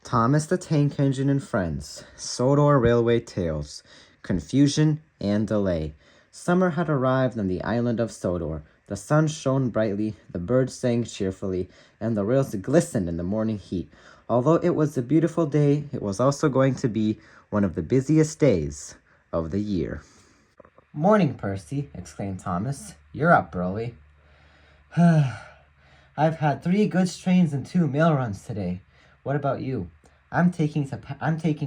Thomas the Tank Engine and Friends, Sodor Railway Tales, Confusion and Delay. Summer had arrived on the island of Sodor. The sun shone brightly, the birds sang cheerfully, and the rails glistened in the morning heat. Although it was a beautiful day, it was also going to be one of the busiest days of the year. "Morning, Percy," exclaimed Thomas. "You're up early." "I've had 3 goods trains and 2 mail runs today. What about you?" I'm taking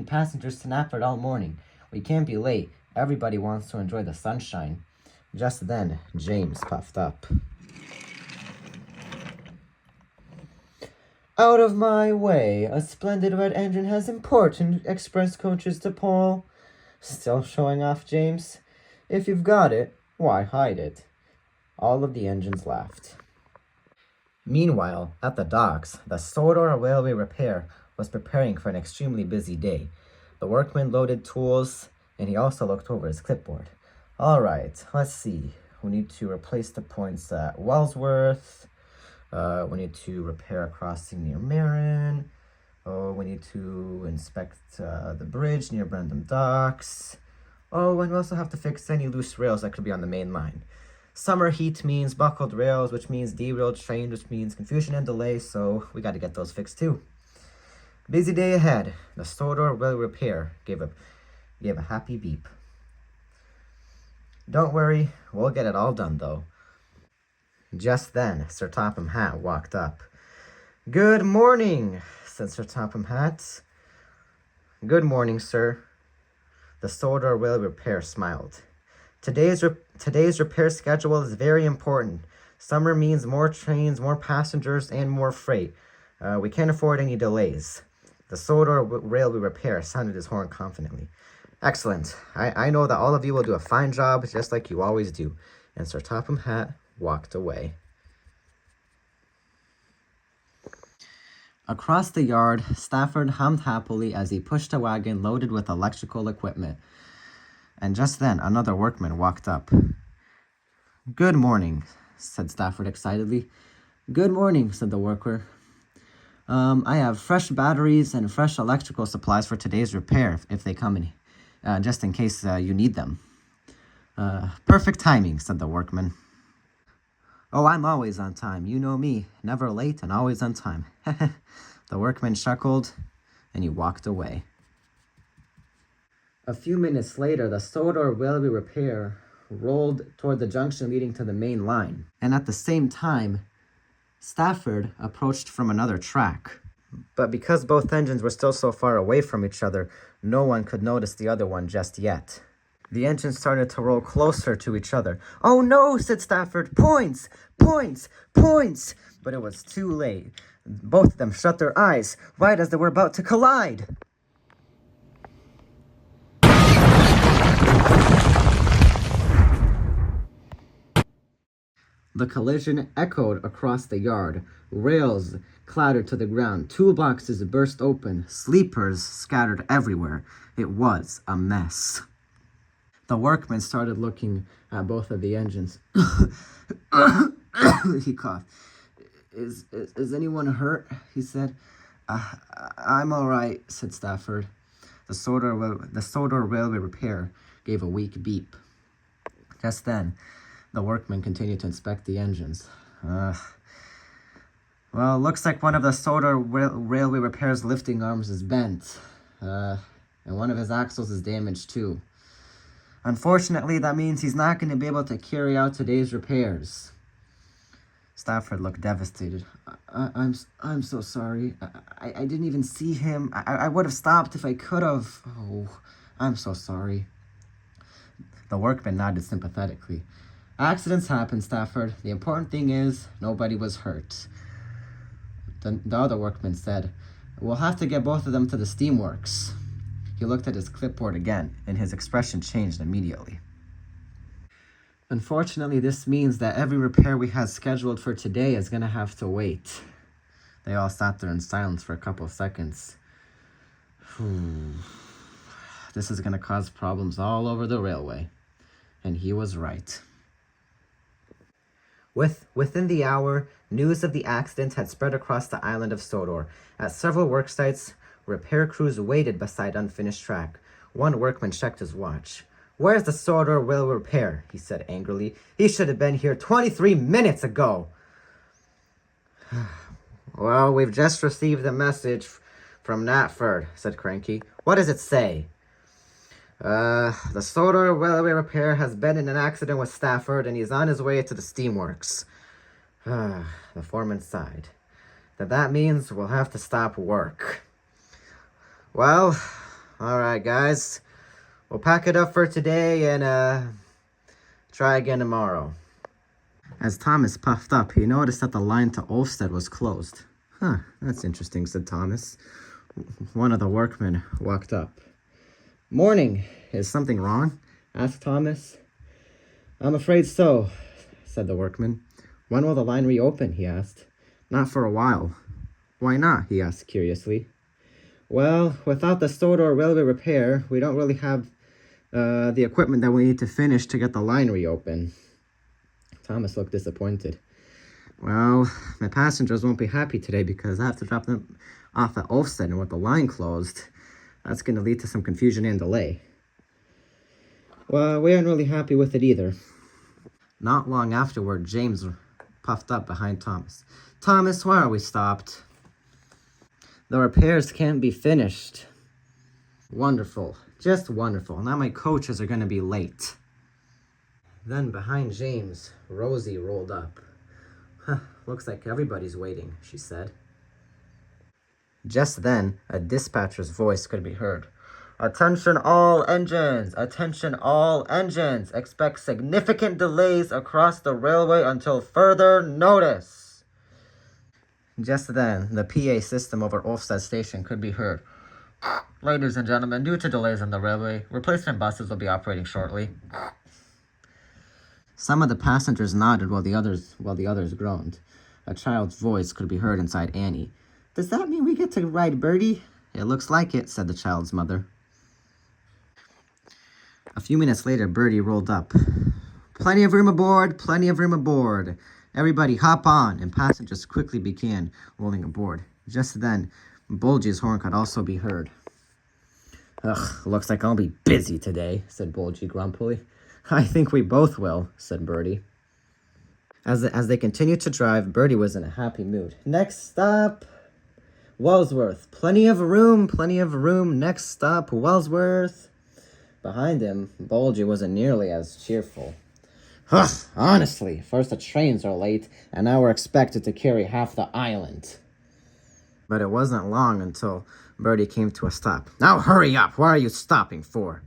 passengers to Knapford all morning. We can't be late. Everybody wants to enjoy the sunshine." Just then, James puffed up. "Out of my way. A splendid red engine has important express coaches to Paul." "Still showing off, James? If you've got it, why hide it?" All of the engines laughed. Meanwhile, at the docks, the Sodor Railway Repair was preparing for an extremely busy day. The workman loaded tools, and he also looked over his clipboard. "All right, let's see. We need to replace the points at Wellsworth. We need to repair a crossing near Marin. Oh, we need to inspect the bridge near Brendam Docks. Oh, and we also have to fix any loose rails that could be on the main line. Summer heat means buckled rails, which means derailed trains, which means confusion and delay, so we got to get those fixed too." Busy day ahead. The Sodor Railway Repair gave a happy beep. "Don't worry, we'll get it all done, though." Just then, Sir Topham Hatt walked up. "Good morning," said Sir Topham Hatt. "Good morning, sir." The Sodor Railway Repair smiled. Today's repair schedule is very important. Summer means more trains, more passengers, and more freight. We can't afford any delays." The Sodor Railway Repair sounded his horn confidently. "Excellent. I know that all of you will do a fine job, just like you always do." And Sir Topham Hatt walked away. Across the yard, Stafford hummed happily as he pushed a wagon loaded with electrical equipment. And just then, another workman walked up. "Good morning," said Stafford excitedly. "Good morning," said the worker. I have fresh batteries and fresh electrical supplies for today's repair, if they come in, just in case you need them." Perfect timing," said the workman. "Oh, I'm always on time. You know me. Never late and always on time." The workman chuckled, and he walked away. A few minutes later, the Sodor Railway Repair rolled toward the junction leading to the main line. And at the same time, Stafford approached from another track. But because both engines were still so far away from each other, no one could notice the other one just yet. The engines started to roll closer to each other. "Oh no," said Stafford. "Points! Points! Points!" But it was too late. Both of them shut their eyes right as they were about to collide. The collision echoed across the yard. Rails clattered to the ground. Toolboxes burst open. Sleepers scattered everywhere. It was a mess. The workman started looking at both of the engines. He coughed. Is anyone hurt?" he said. I'm all right," said Stafford. The Sodor Railway Repair gave a weak beep. Just then, the workman continued to inspect the engines. "Well, looks like one of the Sodor Railway Repair's lifting arms is bent, and one of his axles is damaged too. Unfortunately, that means he's not going to be able to carry out today's repairs." Stafford looked devastated. I'm so sorry. I didn't even see him. I would have stopped if I could have. Oh, I'm so sorry." The workman nodded sympathetically. "Accidents happen, Stafford. The important thing is nobody was hurt." The other workman said, "We'll have to get both of them to the steamworks." He looked at his clipboard again, and his expression changed immediately. "Unfortunately, this means that every repair we had scheduled for today is going to have to wait." They all sat there in silence for a couple of seconds. This is going to cause problems all over the railway. And he was right. Within the hour, news of the accident had spread across the island of Sodor. At several work sites, Repair crews waited beside unfinished track. One workman checked his watch. "Where's the sorter will repair?" he said angrily. "He should have been here 23 minutes ago." "Well, we've just received a message from Natford," said Cranky. "What does it say?" The sorter railway repair has been in an accident with Stafford and he's on his way to the steamworks." The foreman sighed. "That means we'll have to stop work." "Well, all right, guys. We'll pack it up for today and try again tomorrow." As Thomas puffed up, he noticed that the line to Olfstead was closed. That's interesting," said Thomas. One of the workmen walked up. "Morning. Is something wrong?" asked Thomas. "I'm afraid so," said the workman. "When will the line reopen?" he asked. "Not for a while." "Why not?" he asked curiously. "Well, without the Sodor railway repair, we don't really have the equipment that we need to finish to get the line reopened." Thomas looked disappointed. "Well, my passengers won't be happy today because I have to drop them off at Olfstead, and with the line closed, that's going to lead to some confusion and delay." "Well, we aren't really happy with it either." Not long afterward, James puffed up behind Thomas. "Thomas, why are we stopped?" "The repairs can't be finished." "Wonderful. Just wonderful. Now my coaches are going to be late." Then behind James, Rosie rolled up. "Looks like everybody's waiting," she said. Just then, a dispatcher's voice could be heard. "Attention all engines! Attention all engines! Expect significant delays across the railway until further notice." Just then, the PA system over Olfstead Station could be heard. "Ladies and gentlemen, due to delays on the railway, replacement buses will be operating shortly." Some of the passengers nodded while the others groaned. A child's voice could be heard inside Annie. "Does that mean we get to ride Bertie?" "It looks like it," said the child's mother. A few minutes later, Bertie rolled up. "Plenty of room aboard, plenty of room aboard. Everybody hop on," and passengers quickly began rolling aboard. Just then, Bulgy's horn could also be heard. "Ugh, looks like I'll be busy today," said Bulgy grumpily. "I think we both will," said Bertie. As they continued to drive, Bertie was in a happy mood. "Next stop, Wellsworth. Plenty of room, plenty of room. Next stop, Wellsworth." Behind him, Bulgy wasn't nearly as cheerful. "Ugh, honestly, first the trains are late, and now we're expected to carry half the island." But it wasn't long until Bertie came to a stop. "Now hurry up! What are you stopping for?"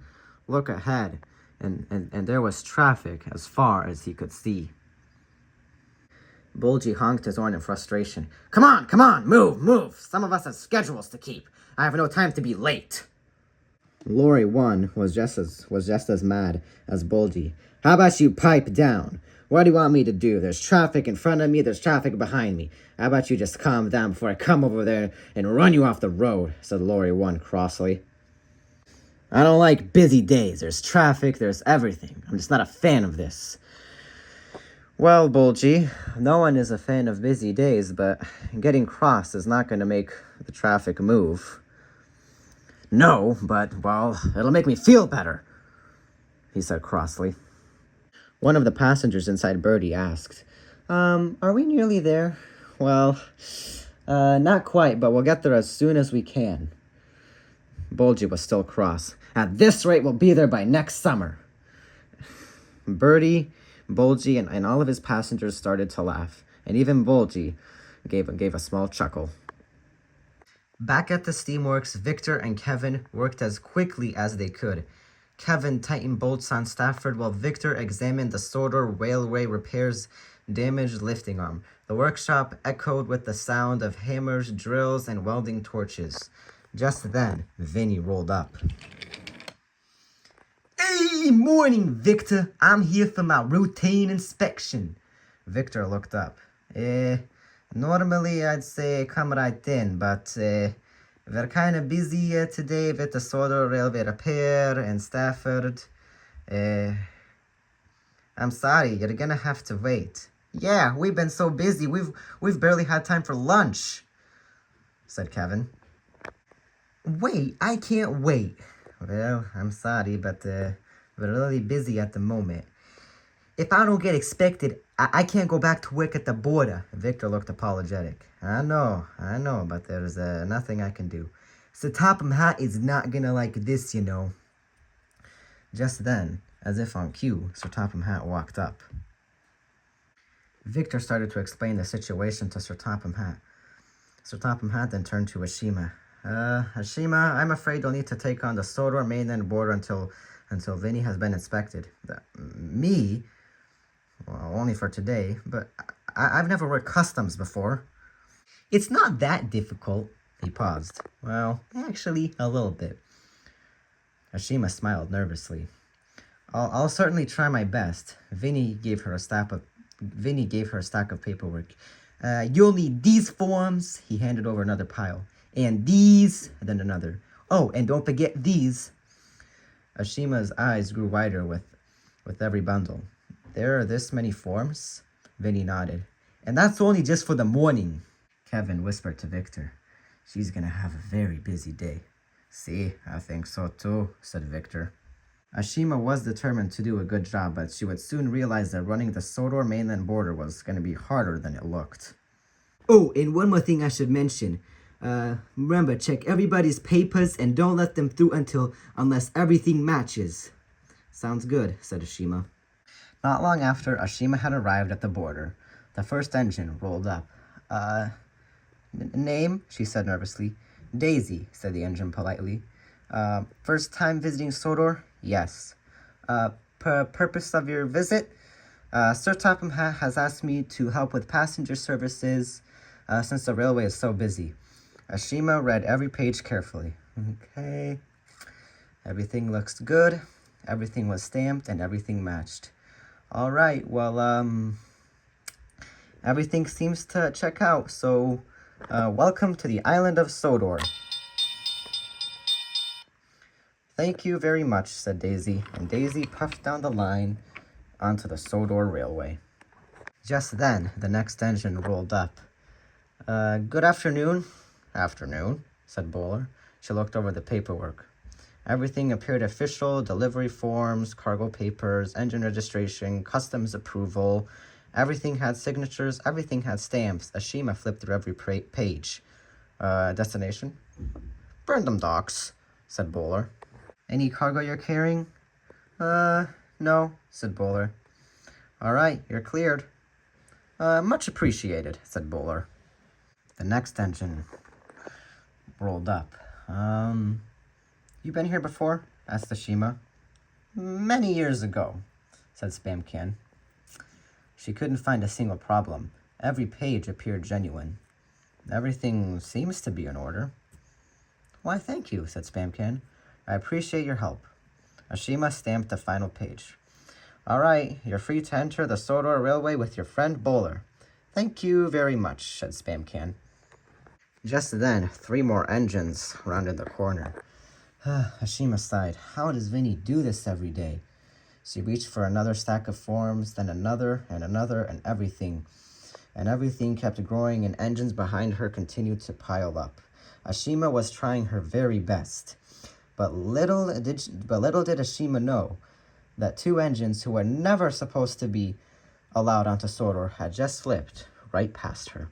Look ahead, and there was traffic as far as he could see. Bulgy honked his horn in frustration. Come on, move! Some of us have schedules to keep. I have no time to be late." Lorry 1 was just as mad as Bulgy. "How about you pipe down? What do you want me to do? There's traffic in front of me, there's traffic behind me. How about you just calm down before I come over there and run you off the road?" said Lorry 1 crossly. "I don't like busy days. There's traffic, there's everything. I'm just not a fan of this." "Well, Bulgy, no one is a fan of busy days, but getting cross is not going to make the traffic move." "No, but, well, it'll make me feel better," he said crossly. One of the passengers inside Bertie asked, "Are we nearly there?" "Well, not quite, but we'll get there as soon as we can." Bulgy was still cross. "At this rate, we'll be there by next summer." Bertie, Bulgy, and all of his passengers started to laugh, and even Bulgy gave a small chuckle. Back at the steamworks, Victor and Kevin worked as quickly as they could. Kevin tightened bolts on Stafford while Victor examined the Sodor Railway Repair's damaged lifting arm. The workshop echoed with the sound of hammers, drills, and welding torches. Just then, Vinny rolled up. "Hey, morning, Victor. I'm here for my routine inspection." Victor looked up. Normally I'd say come right in, but we're kind of busy today with the Sodor Railway Repair and Stafford. I'm sorry, you're gonna have to wait." "Yeah, we've been so busy, we've barely had time for lunch," said Kevin. Wait, I can't wait. Well, I'm sorry, but we're really busy at the moment. If I don't get expected, I can't go back to work at the border. Victor looked apologetic. I know, but there's nothing I can do. So Topham Hatt is not gonna like this, you know. Just then, as if on cue, Sir Topham Hatt walked up. Victor started to explain the situation to Sir Topham Hatt. Sir Topham Hatt then turned to Ashima. Ashima, I'm afraid you'll need to take on the Sodor mainland border until Vinny has been inspected. Me? Well, only for today, but I've never worked customs before. It's not that difficult. He paused. Well, actually, a little bit. Ashima smiled nervously. I'll certainly try my best. Vinny gave her a stack of paperwork. You'll need these forms. He handed over another pile. And these, and then another. Oh, and don't forget these. Ashima's eyes grew wider with every bundle. There are this many forms? Vinny nodded. And that's only just for the morning. Kevin whispered to Victor. She's gonna have a very busy day. See, I think so too, said Victor. Ashima was determined to do a good job, but she would soon realize that running the Sodor mainland border was going to be harder than it looked. Oh, and one more thing I should mention. Remember, check everybody's papers and don't let them through unless everything matches. Sounds good, said Ashima. Not long after Ashima had arrived at the border, the first engine rolled up. Name? She said nervously. Daisy, said the engine politely. First time visiting Sodor? Yes. Purpose of your visit? Sir Topham Hatt has asked me to help with passenger services since the railway is so busy. Ashima read every page carefully. Okay. Everything looks good. Everything was stamped and everything matched. All right, well, everything seems to check out, so welcome to the island of Sodor. Thank you very much, said Daisy, and Daisy puffed down the line onto the Sodor Railway. Just then, the next engine rolled up. Good afternoon. Afternoon, said Bowler. She looked over the paperwork. Everything appeared official: delivery forms, cargo papers, engine registration, customs approval. Everything had signatures, everything had stamps. Ashima flipped through every page. Destination? Brandom Docks, said Bowler. Any cargo you're carrying? No, said Bowler. All right, you're cleared. Much appreciated, said Bowler. The next engine rolled up. You been here before? Asked Ashima. Many years ago, said Spam Can. She couldn't find a single problem. Every page appeared genuine. Everything seems to be in order. Why, thank you, said Spam Can. I appreciate your help. Ashima stamped the final page. All right, you're free to enter the Sodor Railway with your friend Bowler. Thank you very much, said Spam Can. Just then, 3 more engines rounded the corner. Ashima sighed. How does Vinny do this every day? She reached for another stack of forms, then another, and everything. And everything kept growing, and engines behind her continued to pile up. Ashima was trying her very best. But little did Ashima know that 2 engines who were never supposed to be allowed onto Sodor had just slipped right past her.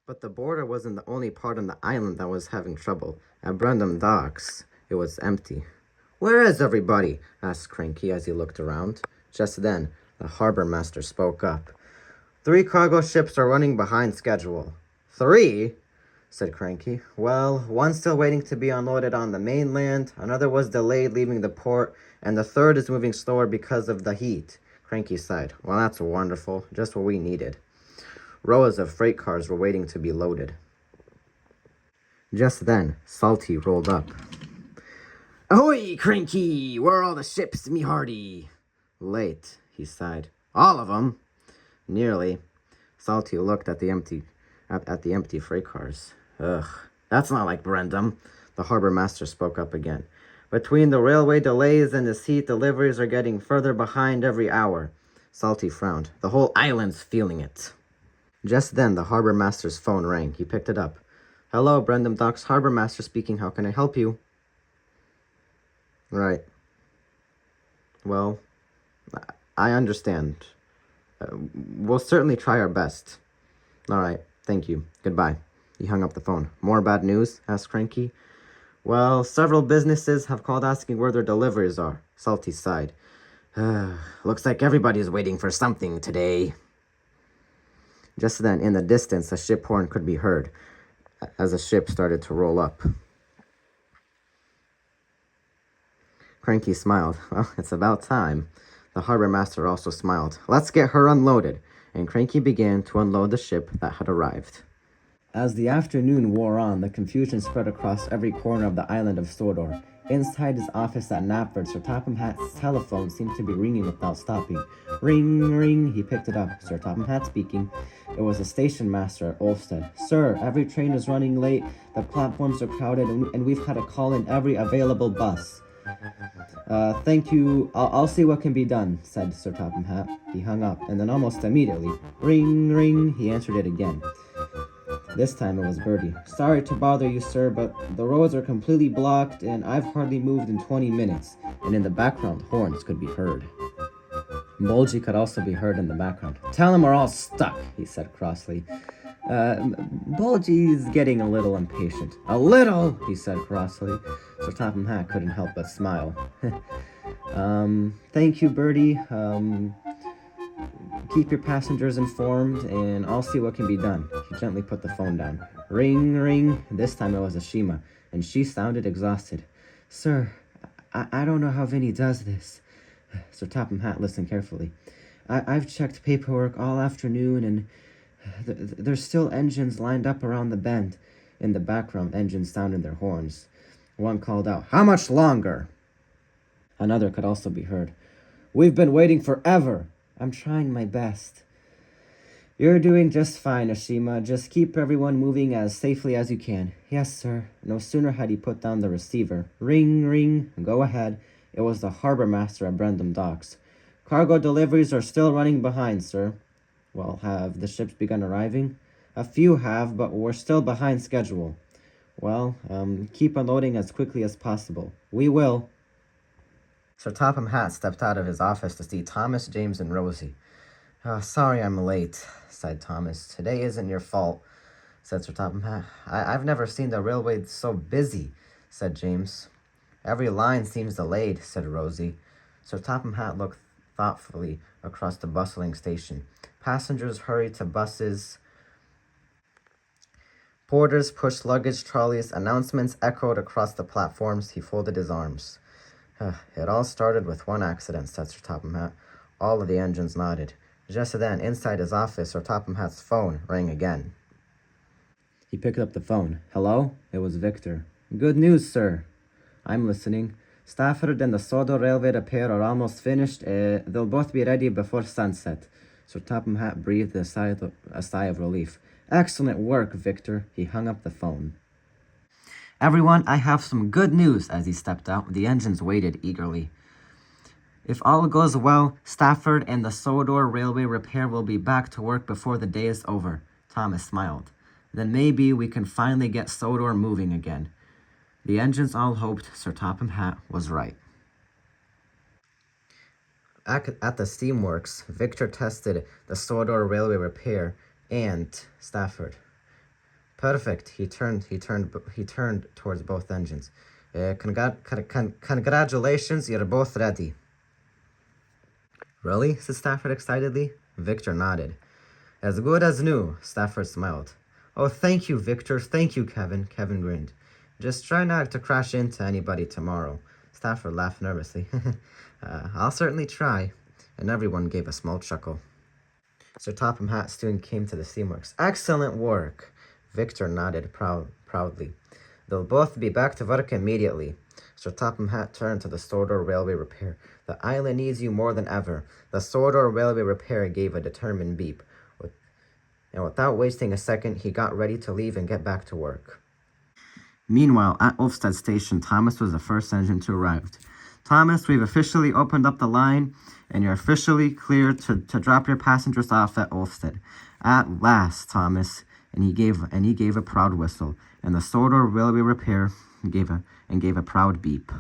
But the border wasn't the only part on the island that was having trouble. At Brandom Docks, it was empty. Where is everybody? Asked Cranky as he looked around. Just then, the harbor master spoke up. 3 cargo ships are running behind schedule. 3? Said Cranky. Well, one's still waiting to be unloaded on the mainland, another was delayed leaving the port, and the third is moving slower because of the heat. Cranky sighed. Well, that's wonderful. Just what we needed. Rows of freight cars were waiting to be loaded. Just then, Salty rolled up. Ahoy, Cranky! Where are all the ships, me hearty? Late, he sighed. All of them? Nearly. Salty looked at the empty freight cars. Ugh, that's not like Brendam. The harbor master spoke up again. Between the railway delays and this heat, deliveries are getting further behind every hour. Salty frowned. The whole island's feeling it. Just then, the harbor master's phone rang. He picked it up. Hello, Brendam Docks Harbor Master speaking. How can I help you? Right. Well, I understand. We'll certainly try our best. All right. Thank you. Goodbye. He hung up the phone. More bad news? Asked Cranky. Well, several businesses have called asking where their deliveries are. Salty sighed. Looks like everybody's waiting for something today. Just then, in the distance, a ship horn could be heard as a ship started to roll up. Cranky smiled. Well, it's about time. The harbor master also smiled. Let's get her unloaded. And Cranky began to unload the ship that had arrived. As the afternoon wore on, the confusion spread across every corner of the island of Sodor. Inside his office at Knapford, Sir Topham Hatt's telephone seemed to be ringing without stopping. Ring, ring, he picked it up. Sir Topham Hatt speaking. It was the station master at Ulfstead. Sir, every train is running late, the platforms are crowded, and we've had to call in every available bus. Thank you. I'll see what can be done, said Sir Topham Hatt. He hung up, and then almost immediately, ring, ring, he answered it again. This time it was Bertie. Sorry to bother you, sir, but the roads are completely blocked, and I've hardly moved in 20 minutes. And in the background, horns could be heard. Bulgy could also be heard in the background. Tell him we're all stuck, he said crossly. Bulgy's getting a little impatient. A little, he said crossly. Sir Topham Hatt couldn't help but smile. Thank you, Bertie. Keep your passengers informed, and I'll see what can be done. He gently put the phone down. Ring, ring. This time it was Ashima, and she sounded exhausted. Sir, I don't know how Vinny does this. Sir Topham Hatt listened carefully. I've checked paperwork all afternoon, and there's still engines lined up around the bend. In the background, engines sounded their horns. One called out, How much longer? Another could also be heard. We've been waiting forever. I'm trying my best. You're doing just fine, Ashima. Just keep everyone moving as safely as you can. Yes, sir. No sooner had he put down the receiver. Ring, ring. Go ahead. It was the harbor master at Brendam Docks. Cargo deliveries are still running behind, sir. Well, have the ships begun arriving? A few have, but we're still behind schedule. Well, keep unloading as quickly as possible. We will. Sir Topham Hatt stepped out of his office to see Thomas, James, and Rosie. Sorry I'm late, sighed Thomas. Today isn't your fault, said Sir Topham Hatt. I've never seen the railway so busy, said James. Every line seems delayed, said Rosie. Sir Topham Hatt looked thoughtfully across the bustling station. Passengers hurried to buses. Porters pushed luggage trolleys. Announcements echoed across the platforms. He folded his arms. It all started with one accident, said Sir Topham Hatt. All of the engines nodded. Just then, inside his office, Sir Topham Hatt's phone rang again. He picked up the phone. Hello? It was Victor. Good news, sir. I'm listening. Stafford and the Sodor railway repair are almost finished. They'll both be ready before sunset. Sir Topham Hatt breathed a sigh of relief. Excellent work, Victor. He hung up the phone. Everyone, I have some good news. As he stepped out, the engines waited eagerly. If all goes well, Stafford and the Sodor railway repair will be back to work before the day is over. Thomas smiled. Then maybe we can finally get Sodor moving again. The engines all hoped Sir Topham Hatt was right. At the steamworks, Victor tested the Sodor railway repair and Stafford. Perfect. He turned towards both engines. Congratulations, you're both ready. Really? Said Stafford excitedly. Victor nodded. As good as new, Stafford smiled. Oh, thank you, Victor. Thank you, Kevin. Kevin grinned. Just try not to crash into anybody tomorrow. Stafford laughed nervously. I'll certainly try. And everyone gave a small chuckle. Sir Topham Hatt soon came to the steamworks. Excellent work. Victor nodded proudly. They'll both be back to work immediately. Sir Topham Hatt turned to the Sodor railway repair. The island needs you more than ever. The Sodor railway repair gave a determined beep. And without wasting a second, he got ready to leave and get back to work. Meanwhile, at Ulfstead Station, Thomas was the first engine to arrive. Thomas, we've officially opened up the line, and you're officially cleared to drop your passengers off at Ulfstead. At last, Thomas. and he gave a proud whistle, and the Sodor railway repair gave a proud beep.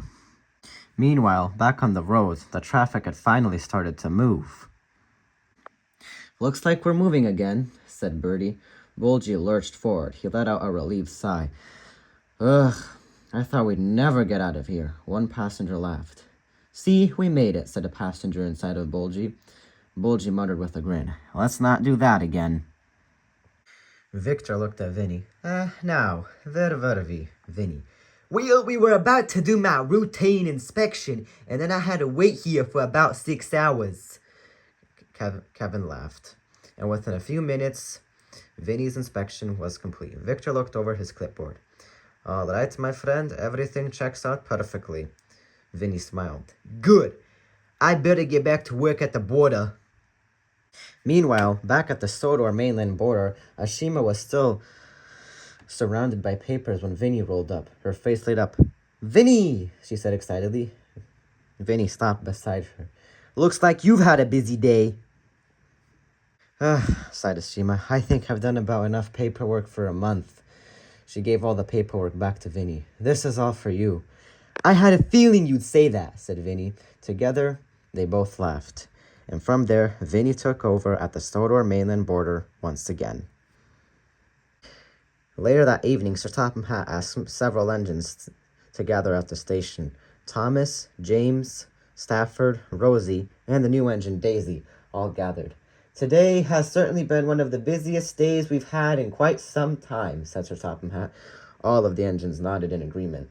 Meanwhile, back on the road, the traffic had finally started to move. "Looks like we're moving again," said Bertie. Bulgy lurched forward. He let out a relieved sigh. "Ugh, I thought we'd never get out of here." One passenger laughed. "See, we made it," said a passenger inside of Bulgy. Bulgy muttered with a grin. "Let's not do that again." Victor looked at Vinny. Now, where were we, Vinny?" "Well, we were about to do my routine inspection, and then I had to wait here for about 6 hours. Kevin laughed. And within a few minutes, Vinny's inspection was complete. Victor looked over his clipboard. "All right, my friend, everything checks out perfectly." Vinny smiled. "Good. I better get back to work at the border." Meanwhile, back at the Sodor mainland border, Ashima was still surrounded by papers when Vinny rolled up. Her face lit up. "Vinny!" she said excitedly. Vinny stopped beside her. "Looks like you've had a busy day." Sighed Ashima. "I think I've done about enough paperwork for a month." She gave all the paperwork back to Vinny. "This is all for you." "I had a feeling you'd say that," said Vinny. Together, they both laughed. And from there, Vinny took over at the Sodor mainland border once again. Later that evening, Sir Topham Hatt asked several engines to gather at the station. Thomas, James, Stafford, Rosie, and the new engine, Daisy, all gathered. "Today has certainly been one of the busiest days we've had in quite some time," said Sir Topham Hatt. All of the engines nodded in agreement.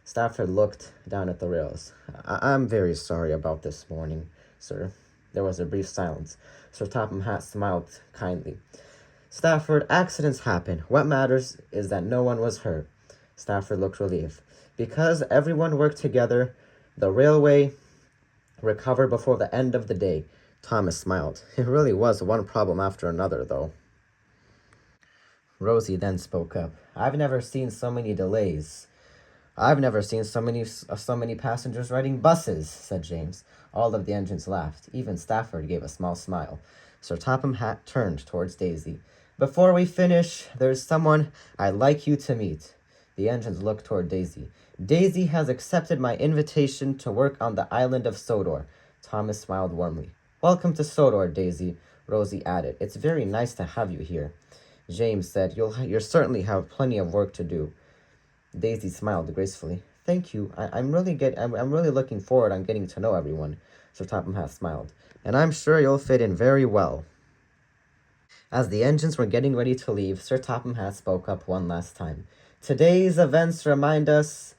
Stafford looked down at the rails. I'm very sorry about this morning, sir." There was a brief silence. Sir Topham Hatt smiled kindly. "Stafford, accidents happen. What matters is that no one was hurt." Stafford looked relieved. "Because everyone worked together, the railway recovered before the end of the day." Thomas smiled. "It really was one problem after another, though." Rosie then spoke up. I've never seen so many delays. "I've never seen so many passengers riding buses," said James. All of the engines laughed. Even Stafford gave a small smile. Sir Topham Hatt turned towards Daisy. "Before we finish, there's someone I'd like you to meet." The engines looked toward Daisy. "Daisy has accepted my invitation to work on the island of Sodor." Thomas smiled warmly. "Welcome to Sodor, Daisy," Rosie added. "It's very nice to have you here." James said, You'll certainly have plenty of work to do." Daisy smiled gracefully. "Thank you. I'm really looking forward on getting to know everyone." Sir Topham Hatt smiled. "And I'm sure you'll fit in very well." As the engines were getting ready to leave, Sir Topham Hatt spoke up one last time. "Today's events remind us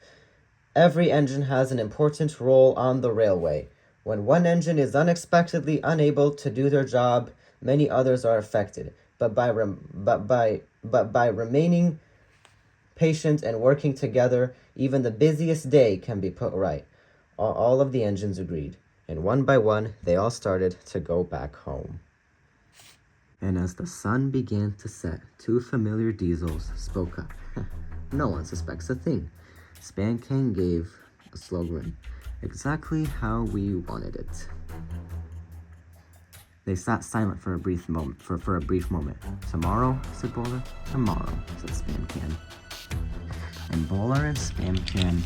every engine has an important role on the railway. When one engine is unexpectedly unable to do their job, many others are affected. But by remaining patient and working together, even the busiest day can be put right." All of the engines agreed, and one by one, they all started to go back home. And as the sun began to set, two familiar diesels spoke up. "No one suspects a thing." Spancan gave a slow grin. "Exactly how we wanted it." They sat silent for a brief moment. "Tomorrow," said Bowler. "Tomorrow," said Spancan. And Bowler and Spancan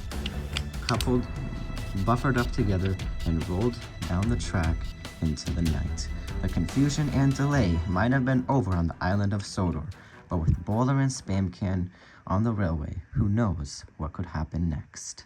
buffered up together and rolled down the track into the night. The confusion and delay might have been over on the island of Sodor, but with Bowler and Spancan on the railway, who knows what could happen next.